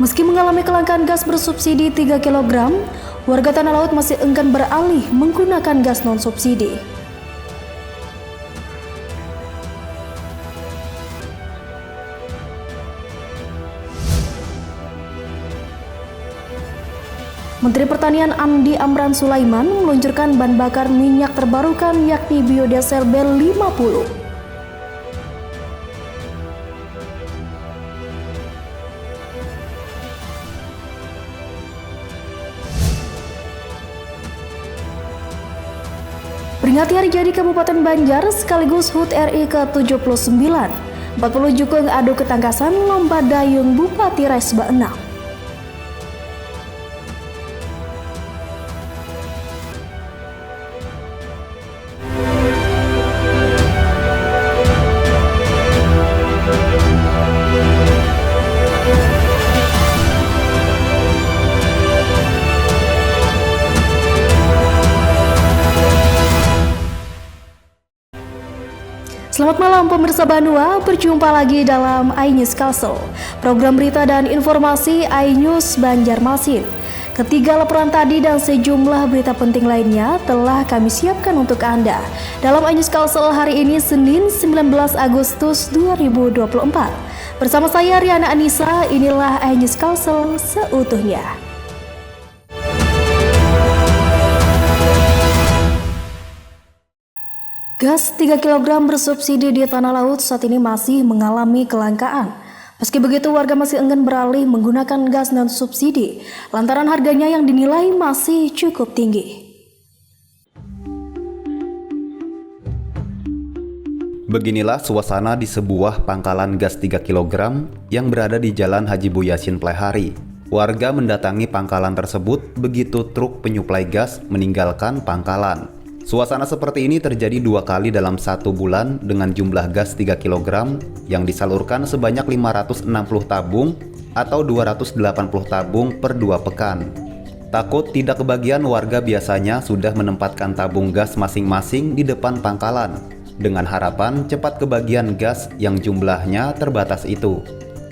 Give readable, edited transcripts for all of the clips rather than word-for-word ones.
Meski mengalami kelangkaan gas bersubsidi 3 kg, warga Tanah Laut masih enggan beralih menggunakan gas non-subsidi. Menteri Pertanian Andi Amran Sulaiman meluncurkan bahan bakar minyak terbarukan yakni biodiesel B50. Peringati Hari Jadi Kabupaten Banjar sekaligus HUT RI ke-79, 40 jukung adu ketangkasan lomba dayung Bupati Resba 6. Selamat malam pemirsa Banua, berjumpa lagi dalam iNews Kalsel, program berita dan informasi iNews Banjarmasin. Ketiga laporan tadi dan sejumlah berita penting lainnya telah kami siapkan untuk Anda dalam iNews Kalsel hari ini Senin 19 Agustus 2024. Bersama saya Riana Anissa, inilah iNews Kalsel seutuhnya. Gas 3 kg bersubsidi di Tanah Laut saat ini masih mengalami kelangkaan. Meski begitu, warga masih enggan beralih menggunakan gas non-subsidi lantaran harganya yang dinilai masih cukup tinggi. Beginilah suasana di sebuah pangkalan gas 3 kg yang berada di Jalan Haji Buyasin Plehari. Warga mendatangi pangkalan tersebut begitu truk penyuplai gas meninggalkan pangkalan. Suasana seperti ini terjadi 2 kali dalam 1 bulan dengan jumlah gas 3 kg yang disalurkan sebanyak 560 tabung atau 280 tabung per 2 pekan. Takut tidak kebagian, warga biasanya sudah menempatkan tabung gas masing-masing di depan pangkalan dengan harapan cepat kebagian gas yang jumlahnya terbatas itu.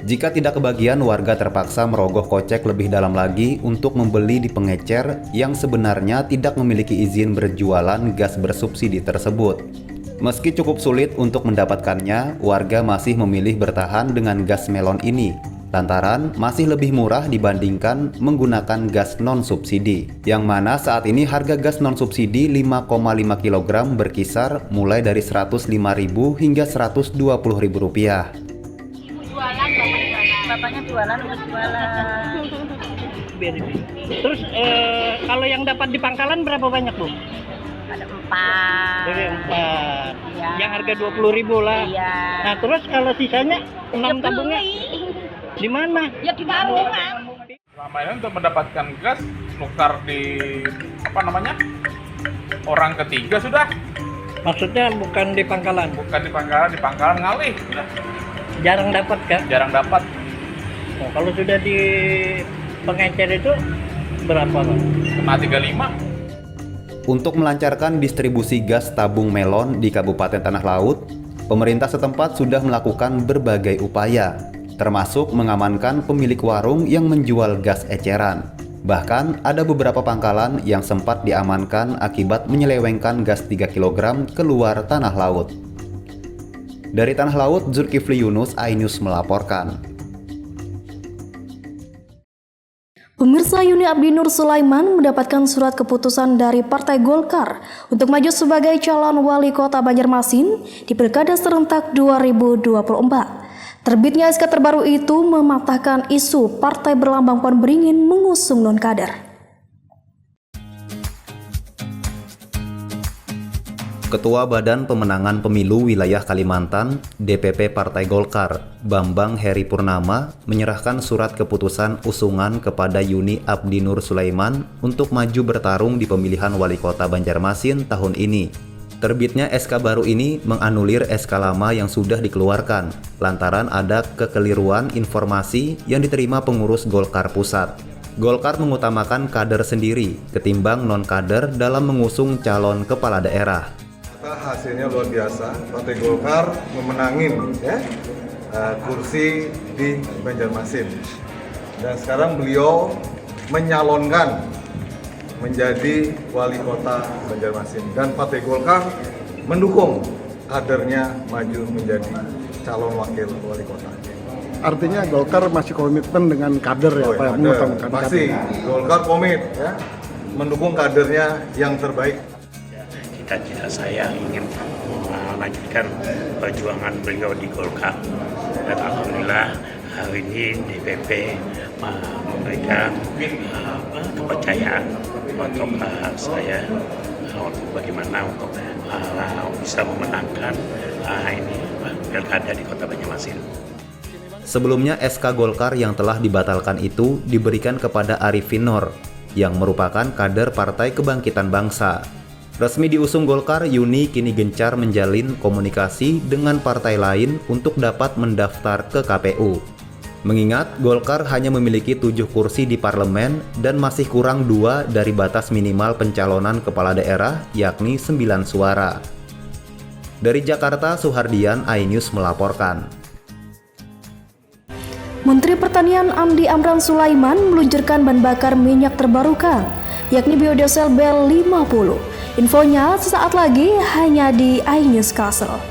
Jika tidak kebagian, warga terpaksa merogoh kocek lebih dalam lagi untuk membeli di pengecer yang sebenarnya tidak memiliki izin berjualan gas bersubsidi tersebut. Meski cukup sulit untuk mendapatkannya, warga masih memilih bertahan dengan gas melon ini, lantaran masih lebih murah dibandingkan menggunakan gas non-subsidi, yang mana saat ini harga gas non-subsidi 5,5 kg berkisar mulai dari Rp105.000 hingga Rp120.000. Bapaknya jualan, Terus kalau yang dapat di pangkalan berapa banyak, Bu? ada 4. Dari 4. Iya. Yang harga 20.000 lah. Iya. Nah, terus kalau sisanya 6 tabungnya di mana? Ya di warung. Selama ini untuk mendapatkan gas nukar di orang ketiga sudah. Maksudnya bukan di pangkalan? Bukan di pangkalan ngalih. Sudah. Jarang dapat kan? Jarang dapat. Oh, kalau sudah di pengecer itu berapa, Pak? Kena 35. Untuk melancarkan distribusi gas tabung melon di Kabupaten Tanah Laut, pemerintah setempat sudah melakukan berbagai upaya, termasuk mengamankan pemilik warung yang menjual gas eceran. Bahkan ada beberapa pangkalan yang sempat diamankan akibat menyelewengkan gas 3 kg keluar Tanah Laut. Dari Tanah Laut, Zulkifli Yunus, iNews melaporkan. Pemirsa, Yuni Abdinur Sulaiman mendapatkan surat keputusan dari Partai Golkar untuk maju sebagai calon wali kota Banjarmasin di Pilkada serentak 2024. Terbitnya SK terbaru itu mematahkan isu partai berlambang pohon beringin mengusung non-kader. Ketua Badan Pemenangan Pemilu Wilayah Kalimantan, DPP Partai Golkar, Bambang Heri Purnama, menyerahkan surat keputusan usungan kepada Yuni Abdinur Sulaiman untuk maju bertarung di pemilihan wali kota Banjarmasin tahun ini. Terbitnya SK baru ini menganulir SK lama yang sudah dikeluarkan, lantaran ada kekeliruan informasi yang diterima pengurus Golkar Pusat. Golkar mengutamakan kader sendiri ketimbang non-kader dalam mengusung calon kepala daerah. Hasilnya luar biasa, Partai Golkar memenangin kursi di Banjarmasin. Dan sekarang beliau menyalonkan menjadi wali kota Banjarmasin. Dan Partai Golkar mendukung kadernya maju menjadi calon wakil wali kota. Artinya Golkar masih komitmen dengan kader ya Pak? Kader. Pasti, Golkar komit ya, mendukung kadernya yang terbaik. Cita-cita saya ingin melanjutkan perjuangan beliau di Golkar. Dan alhamdulillah hari ini DPP memberikan kepercayaan untuk saya untuk bagaimana untuk bisa memenangkan ini pilkada di Kota Banjarmasin. Sebelumnya SK Golkar yang telah dibatalkan itu diberikan kepada Arifin Nur yang merupakan kader Partai Kebangkitan Bangsa. Resmi diusung Golkar, Yuni kini gencar menjalin komunikasi dengan partai lain untuk dapat mendaftar ke KPU. Mengingat Golkar hanya memiliki 7 kursi di parlemen dan masih kurang 2 dari batas minimal pencalonan kepala daerah, yakni 9 suara. Dari Jakarta, Suhardian, iNews melaporkan. Menteri Pertanian Andi Amran Sulaiman meluncurkan bahan bakar minyak terbarukan, yakni biodiesel BEL 50. Infonya sesaat lagi hanya di iNews Castle.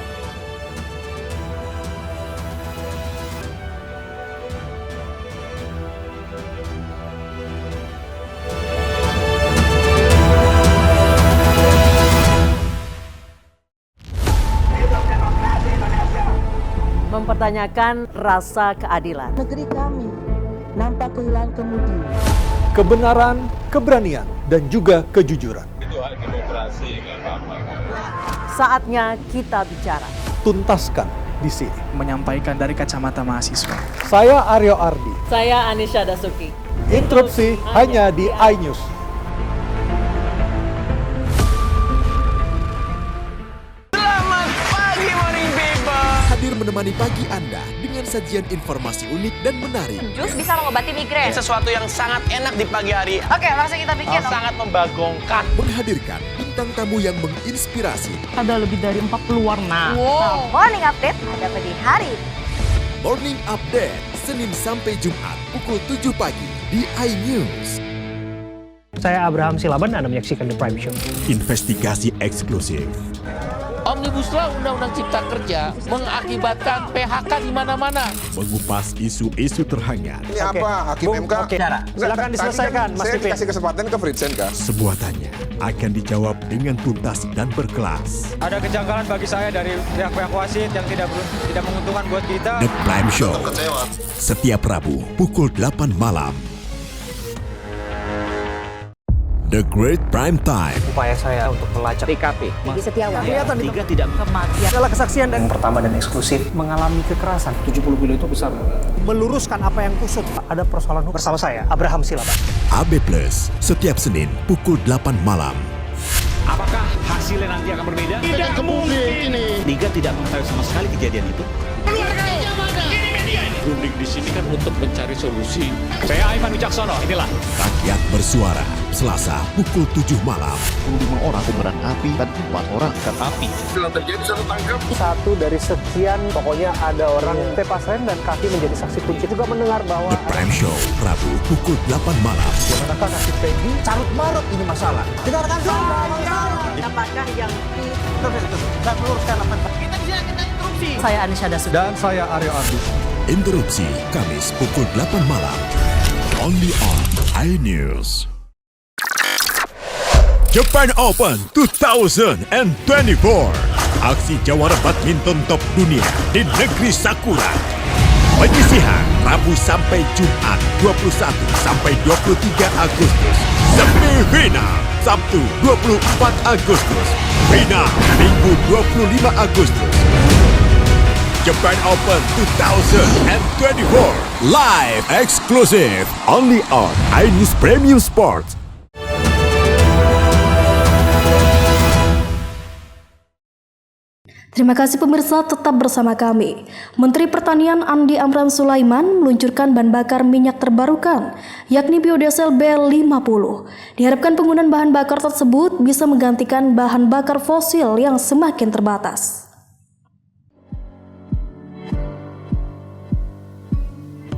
Mempertanyakan rasa keadilan. Negeri kami nampak kehilangan kemudi. Kebenaran, keberanian, dan juga kejujuran. Itu hak demokrasi, nggak apa-apa. Saatnya kita bicara. Tuntaskan di sini. Menyampaikan dari kacamata mahasiswa. Saya Aryo Ardi. Saya Anisha Dasuki. Interupsi hanya di iNews. Hadir menemani pagi Anda dengan sajian informasi unik dan menarik. Jus bisa mengobati migrain. Sesuatu yang sangat enak di pagi hari. Oke, langsung kita bikin. Sangat membagongkan. Menghadirkan bintang tamu yang menginspirasi. Ada lebih dari 40 warna. Wow. Morning update ada di hari ini. Morning Update, Senin sampai Jumat pukul 7 pagi di iNews. Saya Abraham Silaban, Anda menyaksikan The Prime Show. Investigasi eksklusif. Omnibus Law Undang-Undang Cipta Kerja mengakibatkan PHK di mana-mana. Mengupas isu-isu terhangat. Ini apa? Hakim MK? Silakan diselesaikan, Mas Saya Pipin. kasih kesempatan ke Fritsen, Kak. Sebuah tanya akan dijawab dengan tuntas dan berkelas. Ada kejanggalan bagi saya dari pihak-pihak wasit yang tidak menguntungkan buat kita. The Prime Show. Setiap Rabu pukul 8 malam. The Great Prime Time. Upaya saya untuk melacak TKP. Gigi Setiawan. Kelihatan di Tiga tidak kematian. adalah kesaksian yang pertama dan eksklusif mengalami kekerasan. 70 kilo itu besar. Meluruskan apa yang kusut. Ada persoalan hukum. Bersama saya, Abraham Silaban. AB Plus, setiap Senin pukul 8 malam. Apakah hasilnya nanti akan berbeda? Tidak mungkin ini. Liga tidak mengetahui sama sekali kejadian itu. Berunding di sini kan untuk mencari solusi. Saya Aiman Wicaksono, inilah. Rakyat bersuara, Selasa pukul 7 malam. 5 orang kobaran api dan 4 orang ikan api. Bila terjadi satu tangkap. Satu dari sekian, pokoknya ada orang tepasan dan kaki menjadi saksi kunci. Juga mendengar bahwa The Prime Show, Rabu pukul 8 malam. mengatakan nasib Peggy carut marut ini masalah. Dengarkan dulu. Apakah yang Saya meluruskan apa kita bisa kena interupsi. Saya Anisha Dasuki. Dan saya Aryo Ardi. Interupsi Kamis pukul 8 malam. Only on iNews. Japan Open 2024. Aksi jawara badminton top dunia di negeri Sakura. Penyisihan Rabu sampai Jumat 21 sampai 23 Agustus. Semifinal Sabtu 24 Agustus. Final Minggu 25 Agustus. Japan Open 2024 live exclusive only on iNews Premium Sports. Terima kasih pemirsa, tetap bersama kami. Menteri Pertanian Andi Amran Sulaiman meluncurkan bahan bakar minyak terbarukan, yakni biodiesel BEL 50. Diharapkan penggunaan bahan bakar tersebut bisa menggantikan bahan bakar fosil yang semakin terbatas.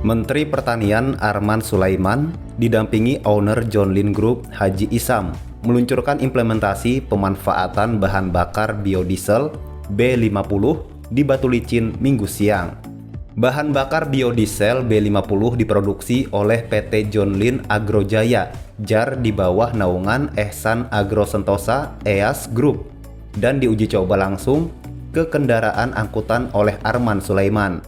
Menteri Pertanian Arman Sulaiman didampingi owner John Lynn Group Haji Isam meluncurkan implementasi pemanfaatan bahan bakar biodiesel B50 di Batu Licin Minggu siang. Bahan bakar biodiesel B50 diproduksi oleh PT John Lynn Agrojaya JAR di bawah naungan Ehsan Agro Sentosa EAS Group dan diuji coba langsung ke kendaraan angkutan oleh Arman Sulaiman.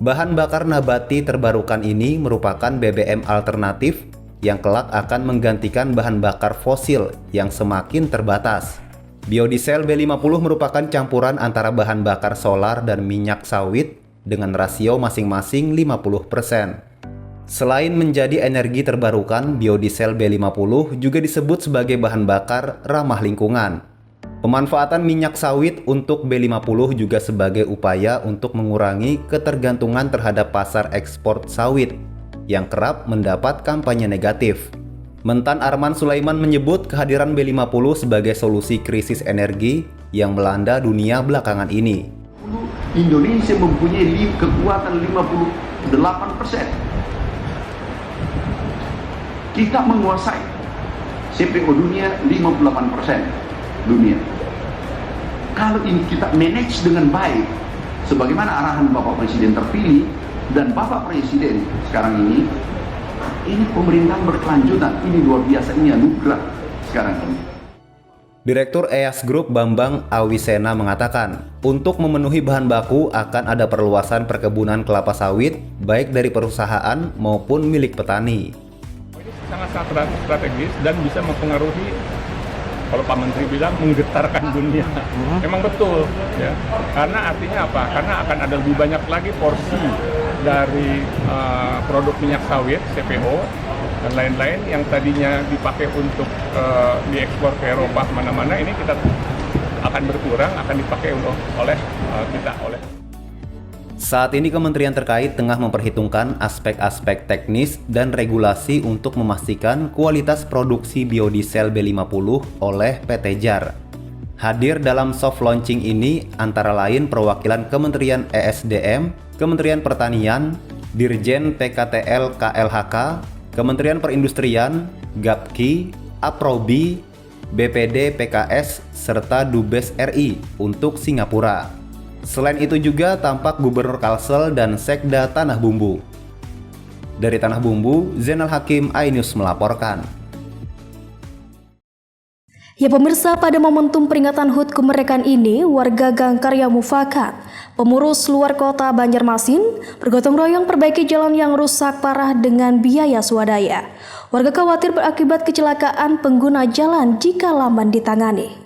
Bahan bakar nabati terbarukan ini merupakan BBM alternatif yang kelak akan menggantikan bahan bakar fosil yang semakin terbatas. Biodiesel B50 merupakan campuran antara bahan bakar solar dan minyak sawit dengan rasio masing-masing 50%. Selain menjadi energi terbarukan, biodiesel B50 juga disebut sebagai bahan bakar ramah lingkungan. Pemanfaatan minyak sawit untuk B50 juga sebagai upaya untuk mengurangi ketergantungan terhadap pasar ekspor sawit yang kerap mendapat kampanye negatif. Mentan Arman Sulaiman menyebut kehadiran B50 sebagai solusi krisis energi yang melanda dunia belakangan ini. Indonesia mempunyai kekuatan 58%. Kita menguasai CPO dunia 58% dunia. Kalau ini kita manage dengan baik, sebagaimana arahan Bapak Presiden terpilih dan Bapak Presiden sekarang ini pemerintahan berkelanjutan, ini luar biasa, ini anugerah sekarang ini. Direktur EAS Group Bambang Awisena mengatakan, untuk memenuhi bahan baku akan ada perluasan perkebunan kelapa sawit baik dari perusahaan maupun milik petani. Ini sangat-sangat strategis dan bisa mempengaruhi, kalau Pak Menteri bilang menggetarkan dunia. Memang betul ya. Karena artinya apa? Karena akan ada lebih banyak lagi porsi dari produk minyak sawit, CPO dan lain-lain yang tadinya dipakai untuk diekspor ke Eropa mana-mana, ini kita akan berkurang, akan dipakai oleh kita. Saat ini kementerian terkait tengah memperhitungkan aspek-aspek teknis dan regulasi untuk memastikan kualitas produksi biodiesel B50 oleh PT JAR. Hadir dalam soft launching ini antara lain perwakilan Kementerian ESDM, Kementerian Pertanian, Dirjen PKTL KLHK, Kementerian Perindustrian, Gapki, Aprobi, BPD PKS, serta Dubes RI untuk Singapura. Selain itu juga tampak Gubernur Kalsel dan Sekda Tanah Bumbu. Dari Tanah Bumbu, Zainal Hakim, iNews melaporkan. Ya pemirsa, pada momentum peringatan HUT kemerdekaan ini, warga Gang Karya Mufakat, pengurus luar kota Banjarmasin, bergotong royong perbaiki jalan yang rusak parah dengan biaya swadaya. Warga khawatir berakibat kecelakaan pengguna jalan jika lamban ditangani.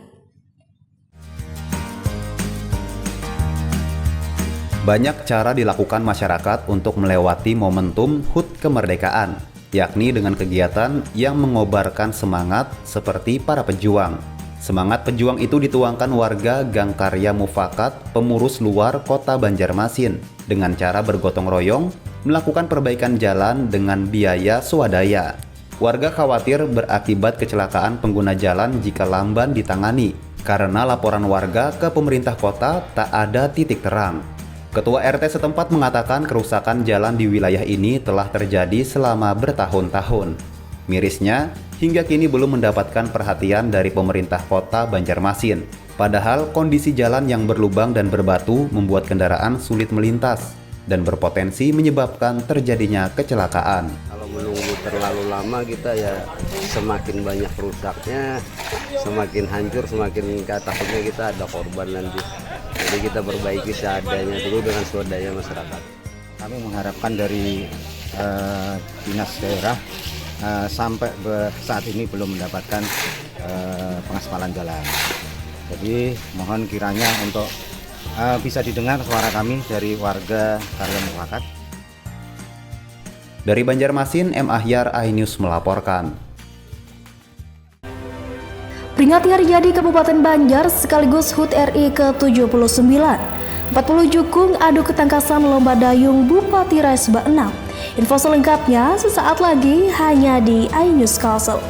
Banyak cara dilakukan masyarakat untuk melewati momentum HUT kemerdekaan, yakni dengan kegiatan yang mengobarkan semangat seperti para pejuang. Semangat pejuang itu dituangkan warga Gang Karya Mufakat, pengurus luar kota Banjarmasin, dengan cara bergotong royong melakukan perbaikan jalan dengan biaya swadaya. Warga khawatir berakibat kecelakaan pengguna jalan jika lamban ditangani, karena laporan warga ke pemerintah kota tak ada titik terang. Ketua RT setempat mengatakan kerusakan jalan di wilayah ini telah terjadi selama bertahun-tahun. Mirisnya, hingga kini belum mendapatkan perhatian dari pemerintah kota Banjarmasin. Padahal kondisi jalan yang berlubang dan berbatu membuat kendaraan sulit melintas dan berpotensi menyebabkan terjadinya kecelakaan. Kalau menunggu terlalu lama kita ya semakin banyak rusaknya, semakin hancur, semakin takutnya kita ada korban nanti. Jadi kita perbaiki seadanya dulu dengan swadaya masyarakat. Kami mengharapkan dari dinas daerah sampai saat ini belum mendapatkan pengaspalan jalan. Jadi mohon kiranya untuk bisa didengar suara kami dari warga Karya Mufakat. Dari Banjarmasin, M. Ahyar, iNews melaporkan. Peringati Hari Jadi Kabupaten Banjar sekaligus HUT RI ke-79. 40 jukung adu ketangkasan lomba dayung Bupati Raisba 6. Info selengkapnya sesaat lagi hanya di iNews Kalsel.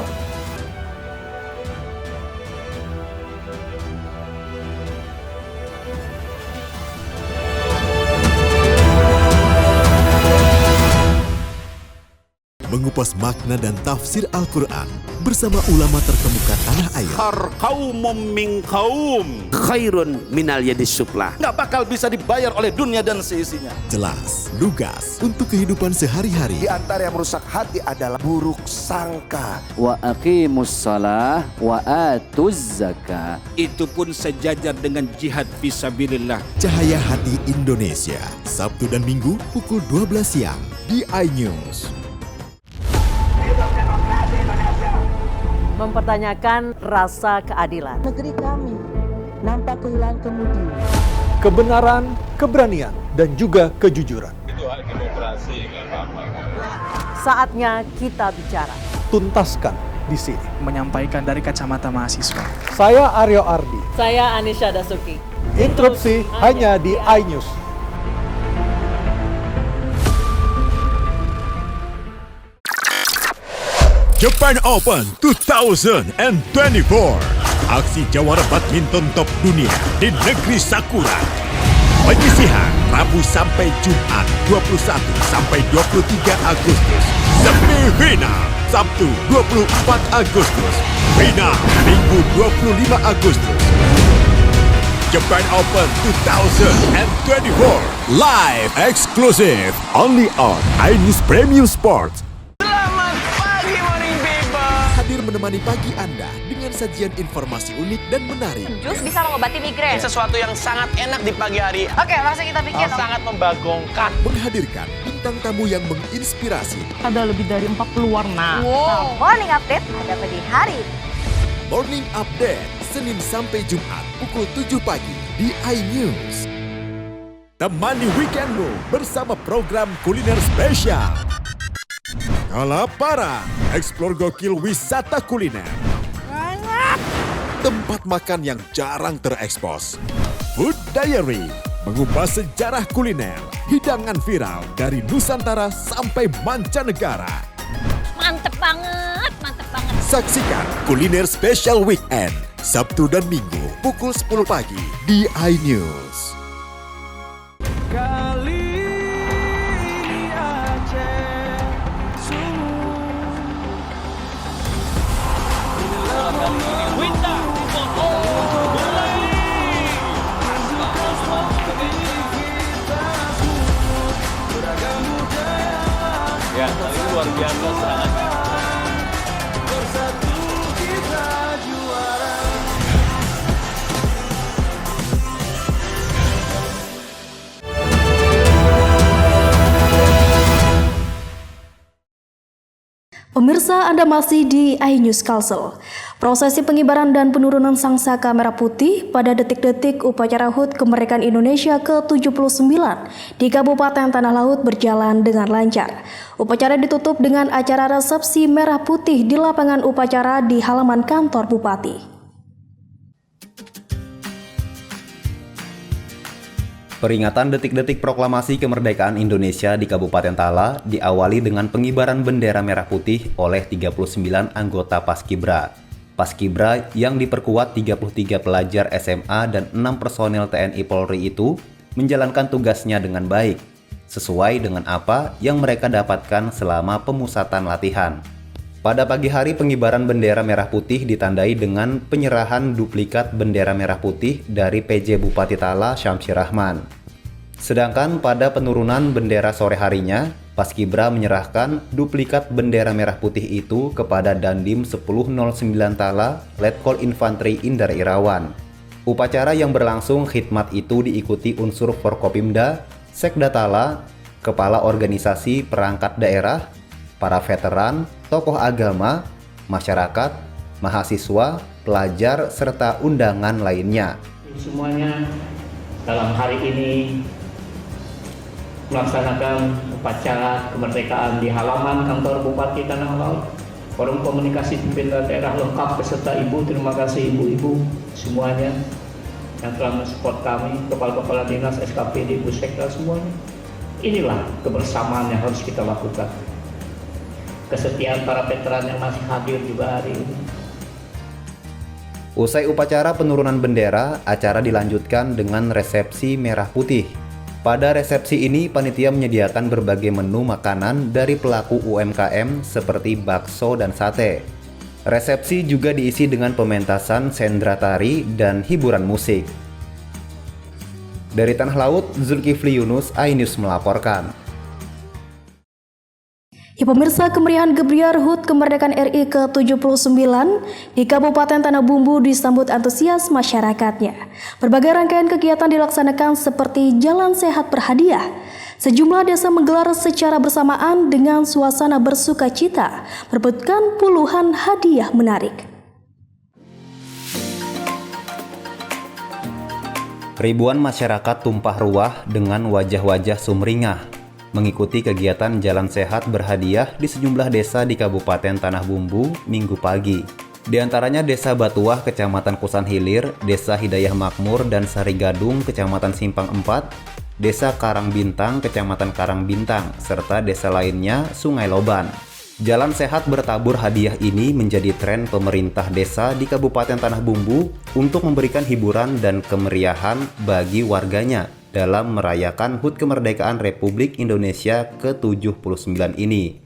mengupas makna dan tafsir Al-Quran bersama ulama terkemuka tanah air. Kaumum min kaum khairun minal yadis suflah. Nggak bakal bisa dibayar oleh dunia dan seisinya. Jelas, lugas untuk kehidupan sehari-hari. Di antara yang merusak hati adalah buruk sangka. Wa aqimus shalah wa atuz zakah. Itu pun sejajar dengan jihad fisabilillah. Cahaya Hati Indonesia, Sabtu dan Minggu pukul 12 siang di iNews. Mempertanyakan rasa keadilan. Negeri kami nampak kehilangan kemudi. Kebenaran, keberanian, dan juga kejujuran. Itu hak demokrasi, nggak apa-apa. Saatnya kita bicara. Tuntaskan di sini. Menyampaikan dari kacamata mahasiswa. Saya Aryo Ardi. Saya Anisha Dasuki. Interupsi hanya di iNews. Japan Open 2024. Aksi jawara badminton top dunia di negeri Sakura. Penyisihan Rabu sampai Jumat 21 sampai 23 Agustus. Semifinal Sabtu 24 Agustus. Final Minggu 25 Agustus. Japan Open 2024 live exclusive only on iNews Premium Sports. Hadir menemani pagi Anda dengan sajian informasi unik dan menarik. Jus bisa mengobati migrain. Sesuatu yang sangat enak di pagi hari. Oke, langsung kita bikin. Sangat membagongkan. Menghadirkan bintang tamu yang menginspirasi. Ada lebih dari 40 warna. Wow. Morning update ada apa di hari ini? Morning Update Senin sampai Jumat pukul 7 pagi di iNews. Temani weekendmu bersama program kuliner spesial. Kalaparan, eksplor gokil wisata kuliner. Tempat makan yang jarang terekspos. Food Diary, mengupas sejarah kuliner, hidangan viral dari Nusantara sampai mancanegara. Mantep banget, mantep banget. Saksikan Kuliner Special Weekend, Sabtu dan Minggu pukul 10 pagi di iNews. Ya, ini luar biasa serangannya. Pemirsa, Anda masih di iNews Kalsel. Prosesi pengibaran dan penurunan sangsaka merah putih pada detik-detik upacara HUT Kemerdekaan Indonesia ke-79 di Kabupaten Tanah Laut berjalan dengan lancar. Upacara ditutup dengan acara resepsi merah putih di lapangan upacara di halaman kantor Bupati. Peringatan detik-detik proklamasi kemerdekaan Indonesia di Kabupaten Tala diawali dengan pengibaran bendera merah putih oleh 39 anggota Paskibra. Paskibra yang diperkuat 33 pelajar SMA dan 6 personel TNI Polri itu menjalankan tugasnya dengan baik, sesuai dengan apa yang mereka dapatkan selama pemusatan latihan. Pada pagi hari pengibaran bendera merah putih ditandai dengan penyerahan duplikat bendera merah putih dari PJ Bupati Tala Syamsir Rahman. Sedangkan pada penurunan bendera sore harinya, Paskibra menyerahkan duplikat bendera merah putih itu kepada Dandim 1009 Tala Letkol Infanteri Indar Irawan. Upacara yang berlangsung khidmat itu diikuti unsur Forkopimda, Sekda Tala, kepala organisasi perangkat daerah, para veteran, tokoh agama, masyarakat, mahasiswa, pelajar, serta undangan lainnya. Semuanya dalam hari ini melaksanakan upacara kemerdekaan di halaman kantor Bupati Tanah Laut. Forum komunikasi pimpinan daerah lengkap beserta ibu, terima kasih ibu-ibu semuanya yang telah mensupport kami, kepala-kepala dinas, SKPD, Pusekda semuanya. Inilah kebersamaan yang harus kita lakukan. Kesetiaan para veteran yang masih hadir juga hari ini. Usai upacara penurunan bendera, acara dilanjutkan dengan resepsi merah putih. Pada resepsi ini, panitia menyediakan berbagai menu makanan dari pelaku UMKM seperti bakso dan sate. Resepsi juga diisi dengan pementasan sendra tari dan hiburan musik. Dari Tanah Laut, Zulkifli Yunus, iNews melaporkan. Ya pemirsa, kemeriahan gebiar HUT Kemerdekaan RI ke-79 di Kabupaten Tanah Bumbu disambut antusias masyarakatnya. Berbagai rangkaian kegiatan dilaksanakan seperti Jalan Sehat Berhadiah. Sejumlah desa menggelar secara bersamaan dengan suasana bersukacita, berebutkan puluhan hadiah menarik. Ribuan masyarakat tumpah ruah dengan wajah-wajah sumringah mengikuti kegiatan Jalan Sehat Berhadiah di sejumlah desa di Kabupaten Tanah Bumbu Minggu pagi. Di antaranya Desa Batuah, Kecamatan Kusan Hilir, Desa Hidayah Makmur dan Sarigadung, Kecamatan Simpang 4, Desa Karang Bintang, Kecamatan Karang Bintang, serta desa lainnya Sungai Loban. Jalan Sehat Bertabur Hadiah ini menjadi tren pemerintah desa di Kabupaten Tanah Bumbu untuk memberikan hiburan dan kemeriahan bagi warganya dalam merayakan HUT Kemerdekaan Republik Indonesia ke-79 ini.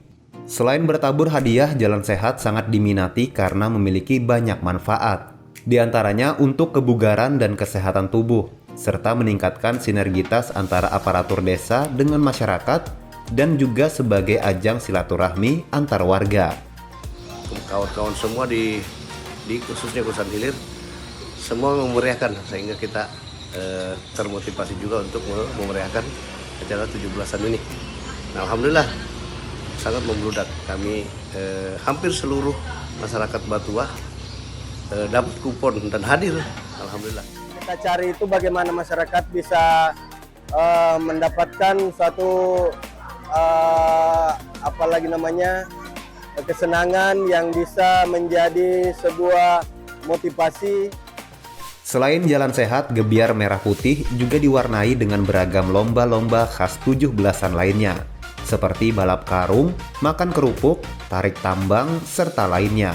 Selain bertabur hadiah, Jalan Sehat sangat diminati karena memiliki banyak manfaat. Di antaranya untuk kebugaran dan kesehatan tubuh, serta meningkatkan sinergitas antara aparatur desa dengan masyarakat, dan juga sebagai ajang silaturahmi antar warga. Kawan-kawan semua di khususnya Kusan Hilir, semua memeriahkan sehingga kita termotivasi juga untuk memeriahkan acara 17-an ini. Nah, alhamdulillah sangat membludak. Kami hampir seluruh masyarakat Batuah dapat kupon dan hadir. Alhamdulillah. Kita cari itu bagaimana masyarakat bisa mendapatkan suatu kesenangan yang bisa menjadi sebuah motivasi. Selain Jalan Sehat, gebiar merah putih juga diwarnai dengan beragam lomba-lomba khas 17-an lainnya, seperti balap karung, makan kerupuk, tarik tambang, serta lainnya.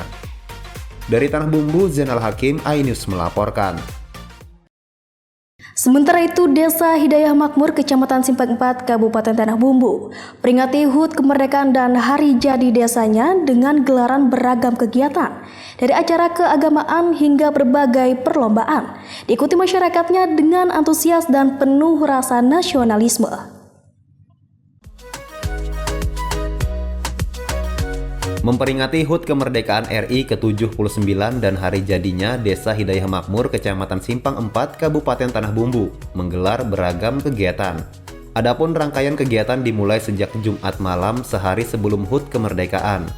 Dari Tanah Bumbu, Zainal Hakim, iNews melaporkan. Sementara itu, Desa Hidayah Makmur, Kecamatan Simpang 4, Kabupaten Tanah Bumbu, peringati HUT Kemerdekaan dan Hari Jadi desanya dengan gelaran beragam kegiatan, dari acara keagamaan hingga berbagai perlombaan, diikuti masyarakatnya dengan antusias dan penuh rasa nasionalisme. Memperingati HUT Kemerdekaan RI ke-79 dan hari jadinya, Desa Hidayah Makmur, Kecamatan Simpang 4, Kabupaten Tanah Bumbu, menggelar beragam kegiatan. Adapun rangkaian kegiatan dimulai sejak Jumat malam sehari sebelum HUT Kemerdekaan,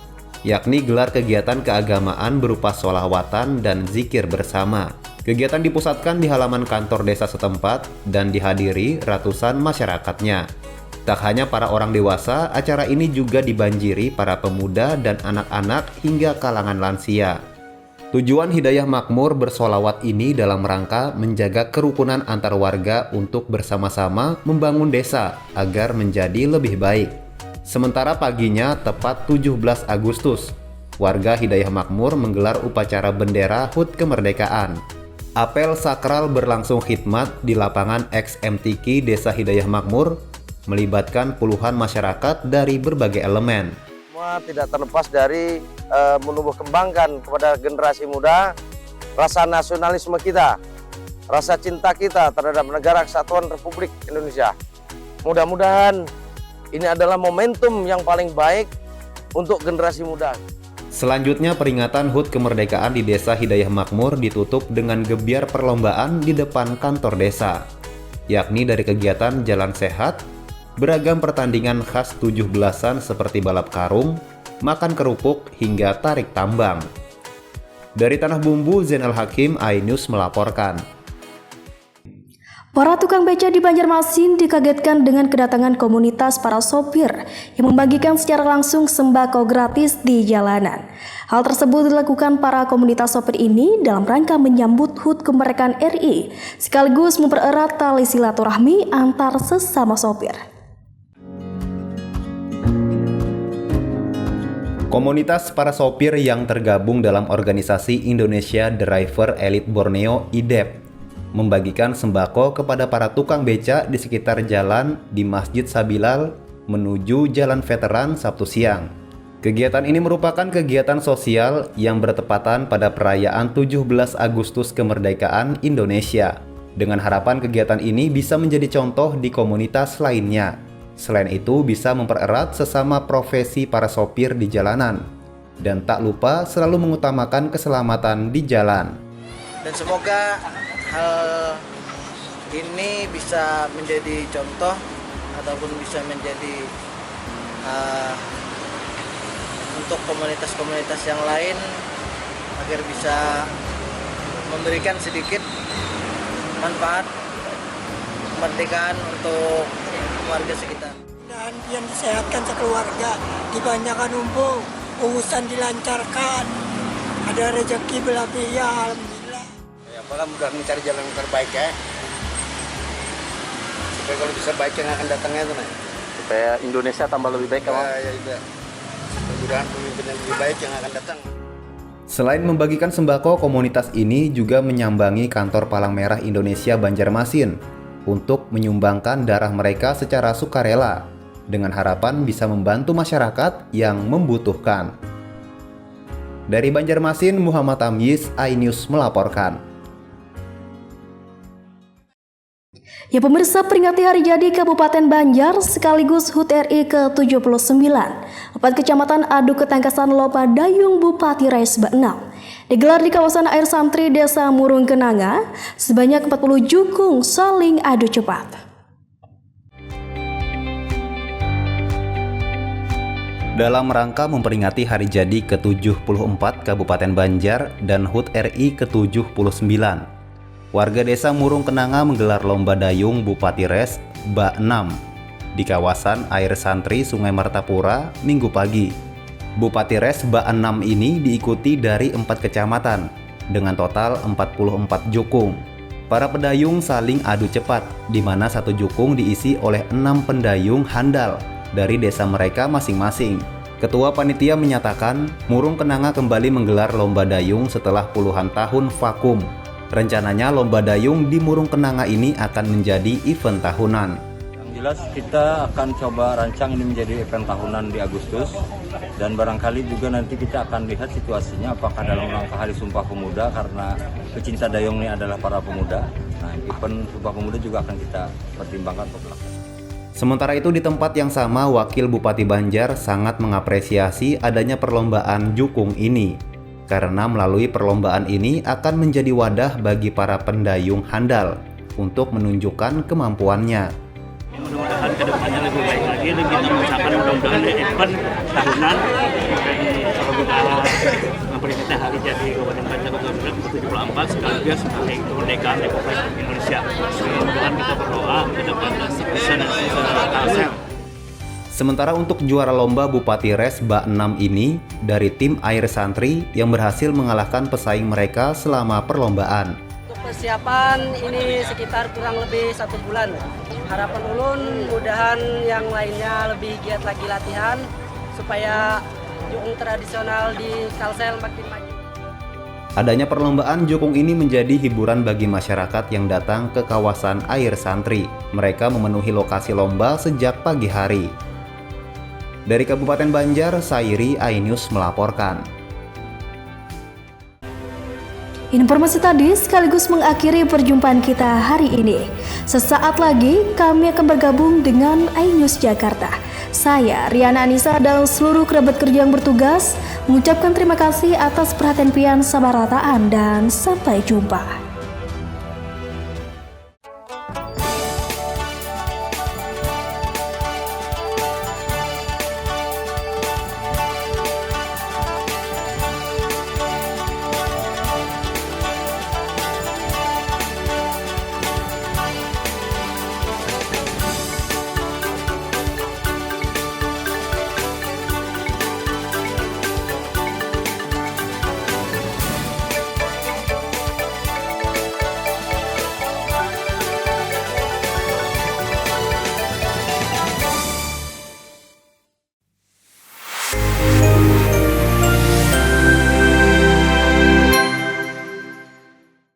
yakni gelar kegiatan keagamaan berupa sholawatan dan zikir bersama. Kegiatan dipusatkan di halaman kantor desa setempat dan dihadiri ratusan masyarakatnya. Tak hanya para orang dewasa, acara ini juga dibanjiri para pemuda dan anak-anak hingga kalangan lansia. Tujuan Hidayah Makmur bersolawat ini dalam rangka menjaga kerukunan antar warga untuk bersama-sama membangun desa agar menjadi lebih baik. Sementara paginya, tepat 17 Agustus, warga Hidayah Makmur menggelar upacara bendera HUT Kemerdekaan. Apel sakral berlangsung khidmat di lapangan XMTQ Desa Hidayah Makmur, melibatkan puluhan masyarakat dari berbagai elemen. Semua tidak terlepas dari menumbuh kembangkan kepada generasi muda rasa nasionalisme kita, rasa cinta kita terhadap negara kesatuan Republik Indonesia. Mudah-mudahan ini adalah momentum yang paling baik untuk generasi muda. Selanjutnya, peringatan HUT Kemerdekaan di Desa Hidayah Makmur ditutup dengan gebiar perlombaan di depan kantor desa, yakni dari kegiatan Jalan Sehat, beragam pertandingan khas 17-an seperti balap karung, makan kerupuk, hingga tarik tambang. Dari Tanah Bumbu, Zainal Hakim, iNews melaporkan. Para tukang beca di Banjarmasin dikagetkan dengan kedatangan komunitas para sopir yang membagikan secara langsung sembako gratis di jalanan. Hal tersebut dilakukan para komunitas sopir ini dalam rangka menyambut HUT Kemerdekaan RI, sekaligus mempererat tali silaturahmi antar sesama sopir. Komunitas para sopir yang tergabung dalam organisasi Indonesia Driver Elite Borneo (IDEB) membagikan sembako kepada para tukang becak di sekitar jalan di Masjid Sabilal menuju Jalan Veteran Sabtu siang. Kegiatan ini merupakan kegiatan sosial yang bertepatan pada perayaan 17 Agustus kemerdekaan Indonesia, dengan harapan kegiatan ini bisa menjadi contoh di komunitas lainnya. Selain itu, bisa mempererat sesama profesi para sopir di jalanan, dan tak lupa selalu mengutamakan keselamatan di jalan. Dan semoga hal ini bisa menjadi contoh ataupun bisa menjadi untuk komunitas-komunitas yang lain agar bisa memberikan sedikit manfaat kemerdekaan untuk warga sekitar. Dan yang disehatkan sekeluarga, dibanyakan umur, urusan dilancarkan, ada rezeki berlebih ya alhamdulillah. Ya, malah mudah mencari jalan yang terbaik ya. Supaya kalau bisa baik yang akan datangnya itu nih. Supaya Indonesia tambah lebih baik kan? Ya itu. Mudah-mudahan pemimpin yang lebih baik yang akan datang. Selain membagikan sembako, komunitas ini juga menyambangi kantor Palang Merah Indonesia Banjarmasin untuk menyumbangkan darah mereka secara sukarela dengan harapan bisa membantu masyarakat yang membutuhkan. Dari Banjarmasin, Muhammad Tamyiz, iNews melaporkan. Ya pemirsa, peringati hari jadi Kabupaten Banjar sekaligus HUT RI ke-79, 4 Kecamatan adu ketangkasan lomba dayung Bupati Res Ba-6 digelar di kawasan air santri Desa Murung Kenanga. Sebanyak 40 jukung saling adu cepat. Dalam rangka memperingati hari jadi ke-74 Kabupaten Banjar dan HUT RI ke-79, warga Desa Murung Kenanga menggelar lomba dayung Bupati Res Ba-6 di kawasan air santri Sungai Martapura Minggu pagi. Bupati Res Ba-6 ini diikuti dari 4 kecamatan dengan total 44 jukung. Para pedayung saling adu cepat, di mana satu jukung diisi oleh 6 pendayung handal dari desa mereka masing-masing. Ketua panitia menyatakan, Murung Kenanga kembali menggelar lomba dayung setelah puluhan tahun vakum. Rencananya lomba dayung di Murung Kenanga ini akan menjadi event tahunan. Yang jelas kita akan coba rancang ini menjadi event tahunan di Agustus, dan barangkali juga nanti kita akan lihat situasinya apakah dalam rangka Hari Sumpah Pemuda, karena pecinta dayung ini adalah para pemuda. Nah, event Sumpah Pemuda juga akan kita pertimbangkan untuk melakukan. Sementara itu di tempat yang sama, Wakil Bupati Banjar sangat mengapresiasi adanya perlombaan jukung ini, karena melalui perlombaan ini akan menjadi wadah bagi para pendayung handal untuk menunjukkan kemampuannya. Mudah-mudahan ke depannya lebih baik lagi, dan kita mengucapkan mudah-mudahan event tahunan kalau kita memperingati hari jadi Kabupaten Banjar ke-74 sekaligus hari kemerdekaan Republik Indonesia. Mudah-mudahan kita berdoa ke depan bisa Kalsel. Sementara untuk juara lomba Bupati Res Ba-6 ini dari tim Air Santri yang berhasil mengalahkan pesaing mereka selama perlombaan. Untuk persiapan ini sekitar kurang lebih 1 bulan. Harapan ulun mudahan yang lainnya lebih giat lagi latihan supaya jukung tradisional di Kalsel makin maju. Adanya perlombaan jukung ini menjadi hiburan bagi masyarakat yang datang ke kawasan Air Santri. Mereka memenuhi lokasi lomba sejak pagi hari. Dari Kabupaten Banjar, Sairi, iNews melaporkan. Informasi tadi sekaligus mengakhiri perjumpaan kita hari ini. Sesaat lagi kami akan bergabung dengan iNews Jakarta. Saya Riana Anissa dan seluruh kerabat kerja yang bertugas mengucapkan terima kasih atas perhatian pian sabarataan dan sampai jumpa.